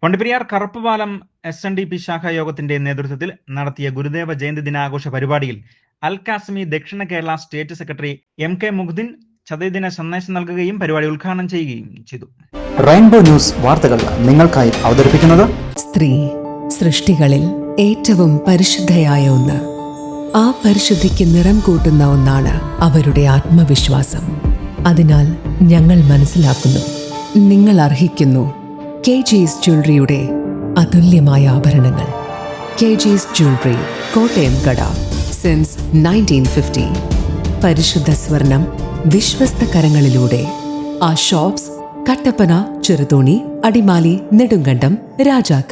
Vandiperiyar Karuppupalam SNDP ശാഖാ യോഗത്തിന്റെ നേതൃത്വത്തിൽ നടത്തിയ ഗുരുദേവ ജയന്തി ദിനാഘോഷ പരിപാടിയിൽ അൽ കാസിമി ദക്ഷിണ കേരള സ്റ്റേറ്റ് സെക്രട്ടറി MK മുഹ്ദിൻ ചതയദിന സന്ദേശം നൽകുകയും പരിപാടി ഉദ്ഘാടനം ചെയ്യുകയും ചെയ്തു. റെയിൻബോ ന്യൂസ് വാർത്തകൾ നിങ്ങൾക്കായി അവതരിപ്പിക്കുന്നത് സ്ത്രീ സൃഷ്ടികളിൽ ഏറ്റവും പരിശുദ്ധയായ ഒന്ന്. ആ പരിശുദ്ധിക്ക് നിറം കൂട്ടുന്ന ഒന്നാണ് അവരുടെ ആത്മവിശ്വാസം. അതിനാൽ ഞങ്ങൾ മനസ്സിലാക്കുന്നു, നിങ്ങൾ അർഹിക്കുന്നു KG's ജ്വല്ലറിയുടെ അതുല്യമായ ആഭരണങ്ങൾ. KG's ജ്വല്ലറി, കോട്ടയം കട, സിൻസ് 1950. പരിശുദ്ധ സ്വർണം വിശ്വസ്ത കരങ്ങളിലൂടെ. ആ ഷോപ്സ് കട്ടപ്പന, ചെറുതോണി, അടിമാലി, നെടുങ്കണ്ടം, രാജാക്ക.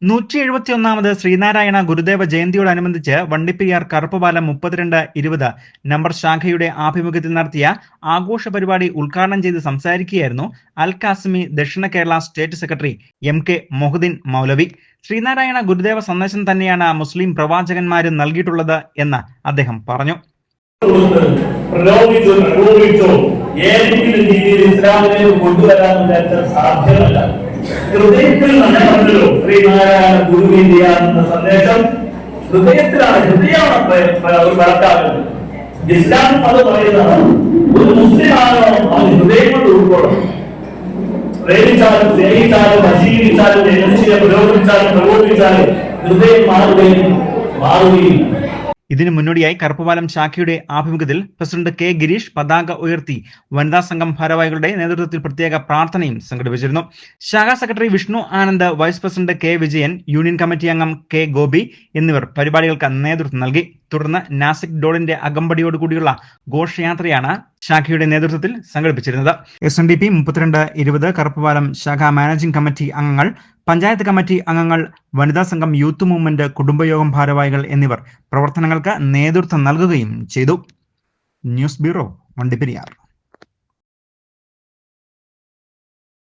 171ാമത് ശ്രീനാരായണ ഗുരുദേവ ജയന്തിയോടനുബന്ധിച്ച് വണ്ടിപ്പെരിയാർ കറുപ്പുപാലം 32-20 നമ്പർ ശാഖയുടെ ആഭിമുഖ്യത്തിൽ നടത്തിയ ആഘോഷ പരിപാടി ഉദ്ഘാടനം ചെയ്ത് സംസാരിക്കുകയായിരുന്നു അൽ കാസിമി ദക്ഷിണ കേരള സ്റ്റേറ്റ് സെക്രട്ടറി MK മുഹ്ദിൻ മൗലവി. ശ്രീനാരായണ ഗുരുദേവ സന്ദേശം തന്നെയാണ് മുസ്ലിം പ്രവാചകന്മാരും നൽകിയിട്ടുള്ളത് എന്ന് അദ്ദേഹം പറഞ്ഞു. ഏതെങ്കിലും രീതിയിൽ ഇസ്ലാമിലേക്ക് കൊണ്ടുവരാൻ സാധ്യമല്ല. ഹൃദയത്തിൽ നല്ലല്ലോ ശ്രീനാരായണ ഗുരുവിന്റെ സന്ദേശം ഹൃദയത്തിലാണ്, ഹൃദയമാണ് വളർത്താറുള്ളത്. ഇസ്ലാം അത് പറയുന്നത് ഒരു മുസ്ലിമാണോ അവൻ ഹൃദയം കൊണ്ട് ഉൾക്കൊള്ളണം. പ്രേമിച്ചാലും സ്നേഹിച്ചാലും പരിശീലിച്ചാലും എങ്ങനെ പുരോഗമിച്ചാലും പ്രബോധിച്ചാലും ഹൃദയം മാറുകയും. ഇതിനു മുന്നോടിയായി കറുപ്പുപാലം ശാഖയുടെ ആഭിമുഖ്യത്തിൽ പ്രസിഡന്റ് K ഗിരീഷ് പതാക ഉയർത്തി വനിതാ സംഘം ഭാരവാഹികളുടെ നേതൃത്വത്തിൽ പ്രത്യേക പ്രാർത്ഥനയും സംഘടിപ്പിച്ചിരുന്നു. ശാഖാ secretary Vishnu Anand, vice president K Vijayan, union committee അംഗം K ഗോപി എന്നിവർ പരിപാടികൾക്ക് നേതൃത്വം നൽകി. തുടർന്ന് നാസിക് ഡോളിന്റെ അകമ്പടിയോടുകൂടിയുള്ള ഘോഷയാത്രയാണ് ശാഖയുടെ നേതൃത്വത്തിൽ സംഘടിപ്പിച്ചിരുന്നത്. SNDP 32-20 കറുപ്പുപാലം ശാഖാ മാനേജിംഗ് കമ്മിറ്റി അംഗങ്ങൾ, പഞ്ചായത്ത് കമ്മിറ്റി അംഗങ്ങൾ, വനിതാ സംഘം, യൂത്ത് മൂവ്മെന്റ്, കുടുംബയോഗം ഭാരവാഹികൾ എന്നിവർ പ്രവർത്തനങ്ങൾക്ക് നേതൃത്വം നൽകുകയും ചെയ്തു. News bureau, Vandiperiyar.